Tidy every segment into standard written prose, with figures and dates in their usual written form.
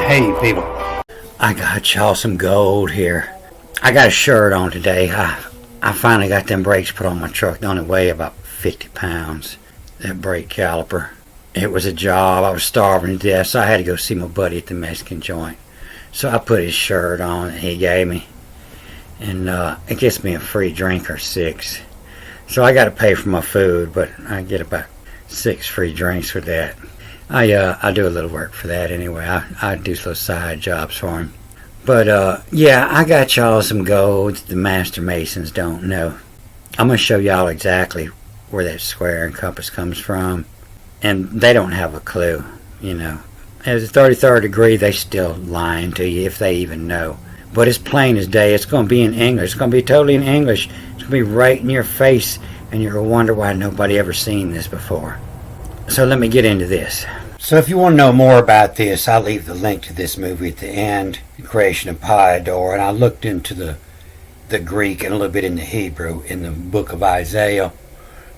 Hey people, I got y'all some gold here. I got a shirt on today. I finally got them brakes put on my truck. They only weigh about 50 pounds. That brake caliper. It was a job. I was starving to death, so I had to go see my buddy at the Mexican joint. So I put his shirt on that he gave me, and it gets me a free drink or 6. So I got to pay for my food, but I get about 6 free drinks with that. I do a little work for that anyway. I do little side jobs for him. But yeah, I got y'all some gold the Master Masons don't know. I'm going to show y'all exactly where that square and compass comes from. And they don't have a clue, you know. As the 33rd degree, they still lying to you if they even know. But it's plain as day. It's going to be in English. It's going to be totally in English. It's going to be right in your face. And you're going to wonder why nobody ever seen this before. So let me get into this. So if you want to know more about this, I'll leave the link to this movie at the end, The Creation of Pyador, and I looked into the Greek and a little bit in the Hebrew in the book of Isaiah.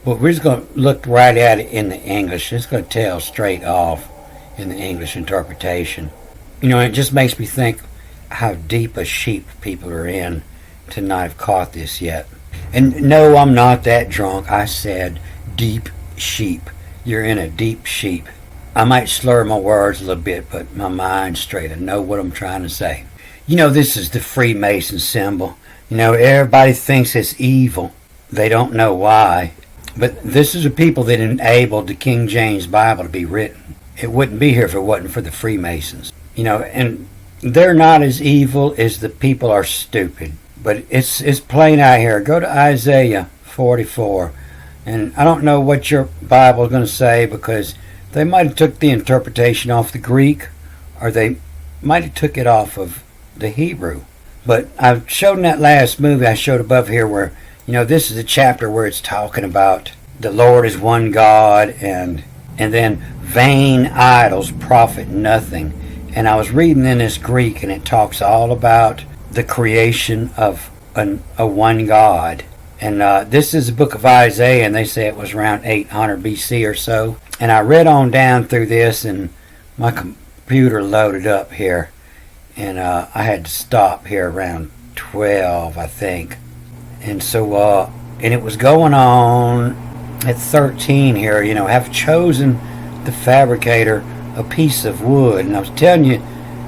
But we're just going to look right at it in the English. It's going to tell straight off in the English interpretation. You know, it just makes me think how deep a sheep people are in to not have caught this yet. And no, I'm not that drunk. I said deep sheep. You're in a deep sheep. I might slur my words a little bit, but my mind's straight. I know what I'm trying to say. You know, this is the Freemason symbol. You know, everybody thinks it's evil. They don't know why. But this is the people that enabled the King James Bible to be written. It wouldn't be here if it wasn't for the Freemasons. You know, and they're not as evil as the people are stupid. But it's plain out here. Go to Isaiah 44. And I don't know what your Bible is going to say, because they might have took the interpretation off the Greek, or they might have took it off of the Hebrew. But I showed in that last movie I showed above here where, you know, this is a chapter where it's talking about the Lord is one God, and then vain idols profit nothing. And I was reading in this Greek, and it talks all about the creation of a one God. And this is the book of Isaiah, and they say it was around 800 BC or so. And I read on down through this, and my computer loaded up here. And I had to stop here around 12, I think. And so, and it was going on at 13 here, you know, have chosen the fabricator a piece of wood. And I was telling you,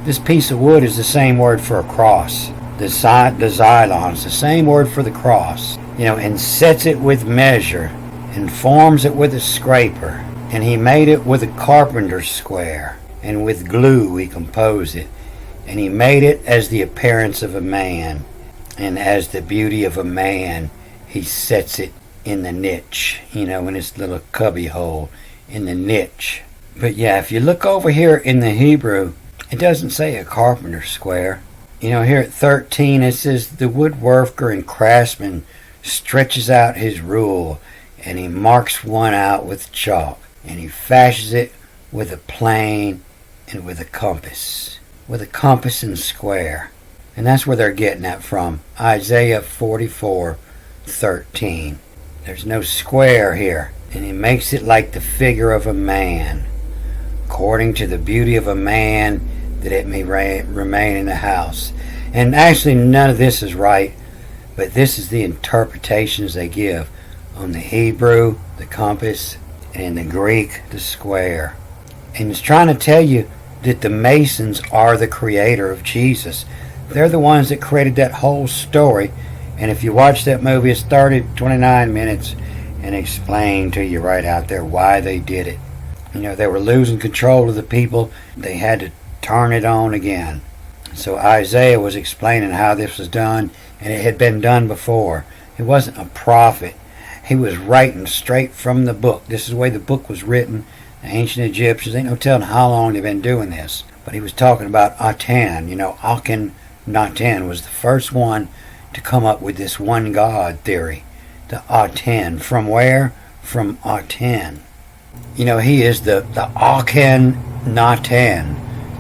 this piece of wood is the same word for a cross. The xylon is the same word for the cross. You know, and sets it with measure, and forms it with a scraper. And he made it with a carpenter's square, and with glue he composed it. And he made it as the appearance of a man, and as the beauty of a man he sets it in the niche, you know, in its little cubby hole, in the niche. But yeah, if you look over here in the Hebrew, it doesn't say a carpenter's square. You know, here at 13 it says the woodworker and craftsman stretches out his rule, and he marks one out with chalk, and he fashions it with a plane and with a compass and square. And that's where they're getting that from. Isaiah 44:13. There's no square here, and he makes it like the figure of a man, according to the beauty of a man, that it may remain in the house. And actually none of this is right, but this is the interpretations they give on the Hebrew, the compass, and in the Greek, the square. And it's trying to tell you that the Masons are the creator of Jesus. They're the ones that created that whole story. And if you watch that movie, it started 29 minutes and explained to you right out there why they did it. You know, they were losing control of the people. They had to turn it on again. So Isaiah was explaining how this was done, and it had been done before. He wasn't a prophet. He was writing straight from the book. This is the way the book was written. The ancient Egyptians, ain't no telling how long they've been doing this. But he was talking about Aten. You know, Akhenaten was the first one to come up with this one God theory. The Aten. From where? From Aten. You know, he is the Akhenaten.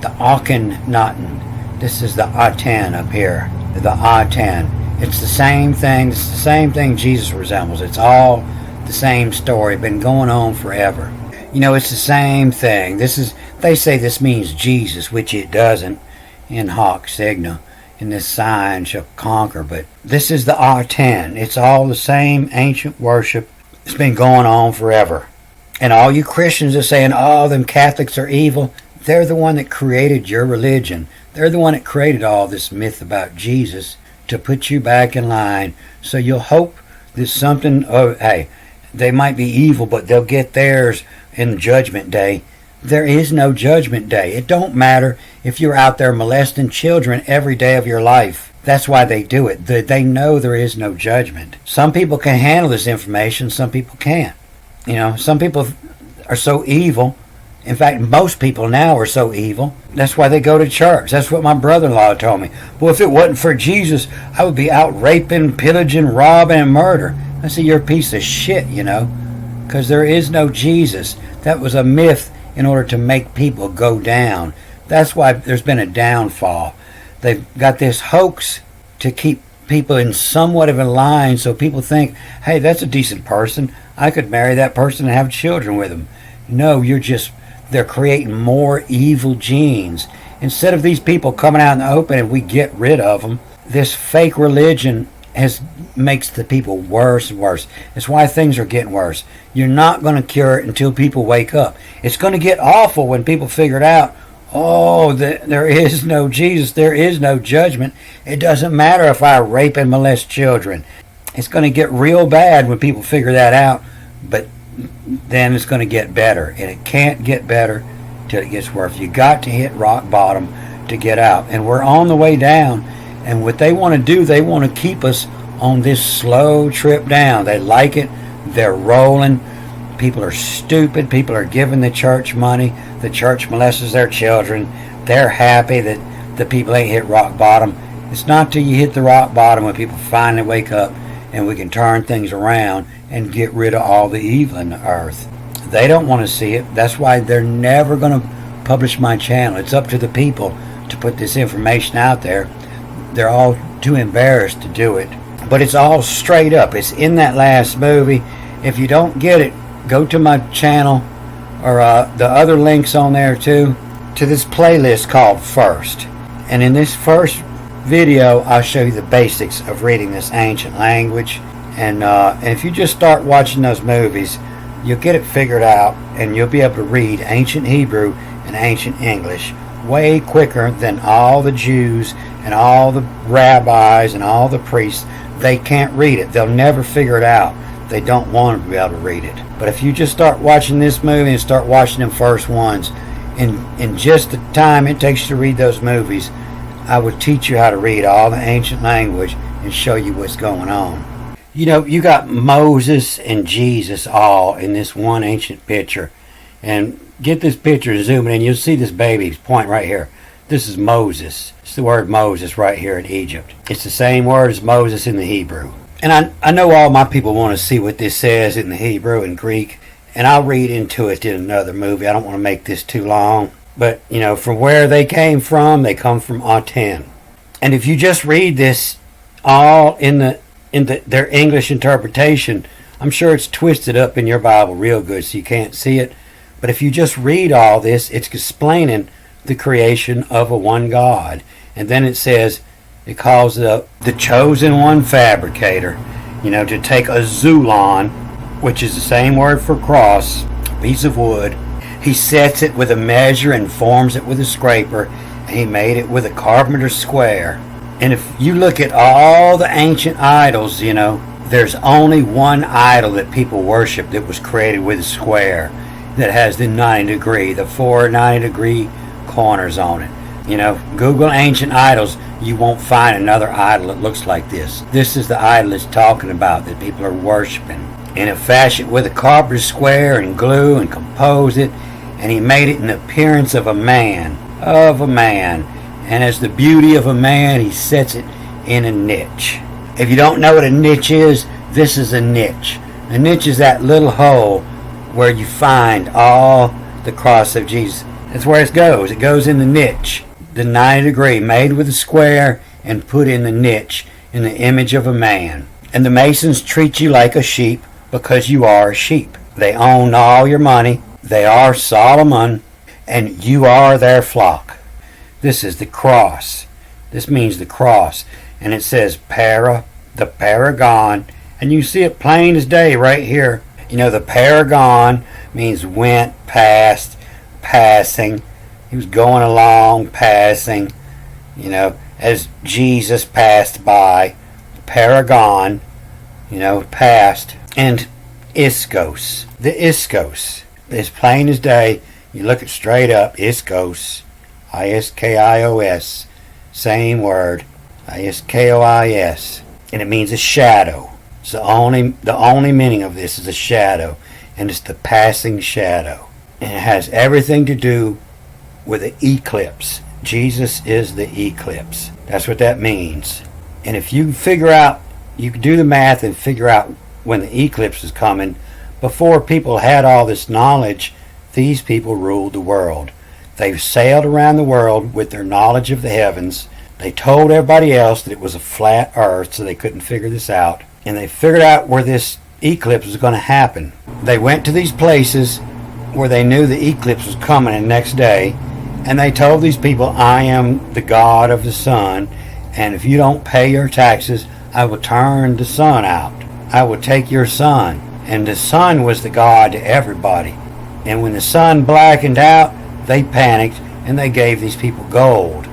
The Akhenaten. This is the Aten up here. The Aten. It's the same thing. It's the same thing Jesus resembles. It's all the same story. Been going on forever. It's the same thing. They say this means Jesus, which it doesn't in hoc signo. In this sign shall conquer, but this is the R10. It's all the same ancient worship. It's been going on forever. And all you Christians are saying, oh, them Catholics are evil. They're the one that created your religion. They're the one that created all this myth about Jesus to put you back in line. So you'll hope there's something of, hey, they might be evil, but they'll get theirs in the judgment day. There is no judgment day. It don't matter if you're out there molesting children every day of your life. That's why they do it. They know there is no judgment. Some people can handle this information, some people can't. Some people are so evil. In fact, most people now are so evil. That's why they go to church. That's what my brother-in-law told me. Well, if it wasn't for Jesus, I would be out raping, pillaging, robbing, and murder. I said, you're a piece of shit, because there is no Jesus. That was a myth in order to make people go down. That's why there's been a downfall. They've got this hoax to keep people in somewhat of a line so people think, hey, that's a decent person. I could marry that person and have children with him. No, they're creating more evil genes. Instead of these people coming out in the open and we get rid of them, this fake religion makes the people worse and worse. It's why things are getting worse. You're not going to cure it until people wake up. It's going to get awful when people figure it out. Oh, there is no Jesus. There is no judgment. It doesn't matter if I rape and molest children. It's going to get real bad when people figure that out, but then it's going to get better. And it can't get better till it gets worse. You got to hit rock bottom to get out. And we're on the way down. And what they want to do, they want to keep us on this slow trip down. They like it. They're rolling. People are stupid. People are giving the church money. The church molests their children. They're happy that the people ain't hit rock bottom. It's not till you hit the rock bottom when people finally wake up and we can turn things around and get rid of all the evil in the earth. They don't want to see it. That's why they're never going to publish my channel. It's up to the people to put this information out there. They're all too embarrassed to do it. But it's all straight up. It's in that last movie. If you don't get it, go to my channel or the other links on there too, to this playlist called First. And in this first video, I'll show you the basics of reading this ancient language. And if you just start watching those movies, you'll get it figured out and you'll be able to read ancient Hebrew and ancient English way quicker than all the Jews and all the rabbis and all the priests. They can't read it. They'll never figure it out. They don't want to be able to read it. But if you just start watching this movie and start watching them first ones, in just the time it takes to read those movies, I would teach you how to read all the ancient language and show you what's going on. You got Moses and Jesus all in this one ancient picture. And get this picture and zoom in. You'll see this baby point right here. This is Moses. It's the word Moses right here in Egypt. It's the same word as Moses in the Hebrew. And I know all my people want to see what this says in the Hebrew and Greek. And I'll read into it in another movie. I don't want to make this too long. But, from where they came from, they come from Aten. And if you just read this all in their English interpretation, I'm sure it's twisted up in your Bible real good so you can't see it. But if you just read all this, it's explaining the creation of a one God. And then it says, it calls the chosen one fabricator, to take a zulon, which is the same word for cross, piece of wood. He sets it with a measure and forms it with a scraper, and he made it with a carpenter's square. And if you look at all the ancient idols, there's only one idol that people worship that was created with a square, that has the 90 degree, the 4 90-degree corners on it. Google ancient idols, you won't find another idol that looks like this. This is the idol it's talking about that people are worshiping. And he fashioned it with a carpenter's square and glue and composed it, and he made it in the appearance of a man. And as the beauty of a man, he sets it in a niche. If you don't know what a niche is, this is a niche. A niche is that little hole where you find all the cross of Jesus. That's where it goes. It goes in the niche. The 90 degree, made with a square and put in the niche in the image of a man. And the Masons treat you like a sheep because you are a sheep. They own all your money. They are Solomon, and you are their flock. This is the cross. This means the cross. And it says the paragon. And you see it plain as day right here. The paragon means went, passed, passing. He was going along, passing. As Jesus passed by. Paragon, passed. And iskos. The iskos. It's plain as day. You look it straight up. Iskos. Iskios. Same word. Iskois. And it means a shadow. It's the only meaning of this is a shadow. And it's the passing shadow. And it has everything to do with the eclipse. Jesus is the eclipse. That's what that means. And if you figure out, you can do the math and figure out when the eclipse is coming. Before people had all this knowledge, these people ruled the world. They've sailed around the world with their knowledge of the heavens. They told everybody else that it was a flat earth, so they couldn't figure this out. And they figured out where this eclipse was going to happen. They went to these places where they knew the eclipse was coming the next day, and they told these people, I am the God of the sun, and if you don't pay your taxes, I will turn the sun out. I will take your sun. And the sun was the God to everybody. And when the sun blackened out, they panicked and they gave these people gold.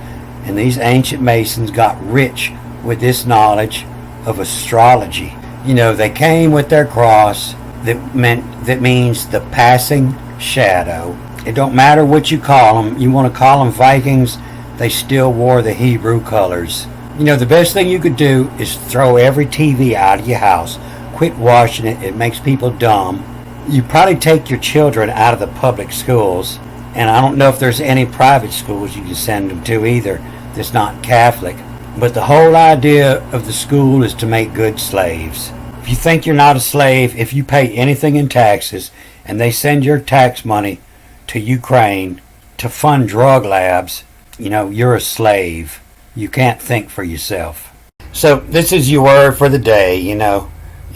And these ancient Masons got rich with this knowledge of astrology. They came with their cross that means the passing shadow. It don't matter what you call them. You want to call them Vikings, they still wore the Hebrew colors. The best thing you could do is throw every TV out of your house. Quit watching it. It makes people dumb. You probably take your children out of the public schools. And I don't know if there's any private schools you can send them to either that's not Catholic. But the whole idea of the school is to make good slaves. If you think you're not a slave, if you pay anything in taxes and they send your tax money to Ukraine to fund drug labs, you're a slave. You can't think for yourself. So this is your word for the day,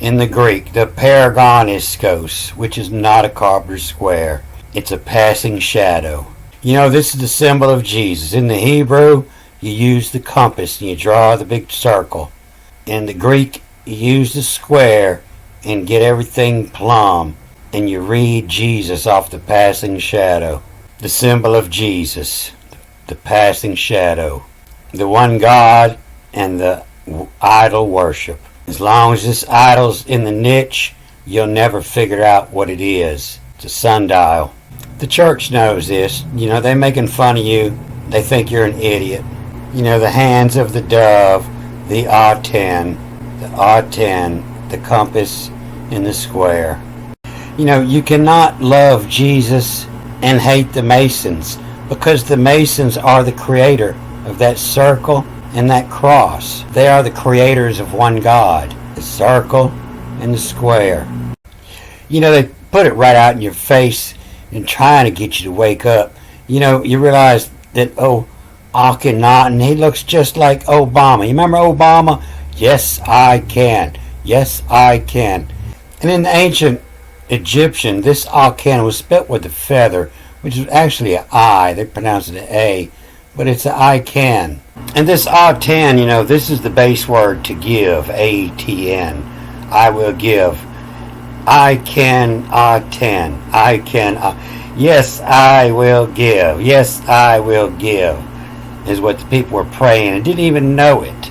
in the Greek, the paragon iskos, which is not a carpenter's square. It's a passing shadow. This is the symbol of Jesus. In the Hebrew, you use the compass and you draw the big circle. In the Greek, you use the square and get everything plumb, and you read Jesus off the passing shadow. The symbol of Jesus, the passing shadow. The one God and the idol worship. As long as this idol's in the niche, you'll never figure out what it is. It's a sundial. The church knows this. They're making fun of you. They think you're an idiot. The hands of the dove, the A10, the compass in the square. You cannot love Jesus and hate the Masons, because the Masons are the creator of that circle and that cross. They are the creators of one God, the circle and the square. They put it right out in your face and trying to get you to wake up. You realize that, Akhenaten, he looks just like Obama. You remember Obama? Yes, I can. Yes, I can. And in the ancient Egyptian, this Akhenaten was spelled with a feather, which is actually an I. They pronounce it an A, but it's an I can. And this A10, this is the base word to give, A-T-N. I will give. I can A10. I can. Yes, I will give. Yes, I will give. Is what the people were praying and didn't even know it.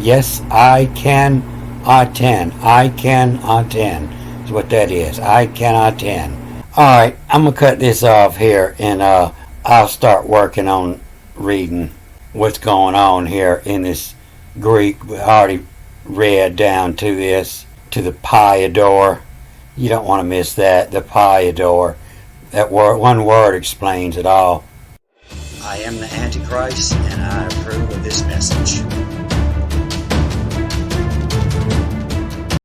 Yes, I can A10. I can A10 is what that is. I can A10. Alright, I'm going to cut this off here and I'll start working on reading what's going on here in this Greek. We already read down to this, to the Pyador. You don't want to miss that, the Pyador. That word, one word explains it all. I am the Antichrist, and I approve of this message.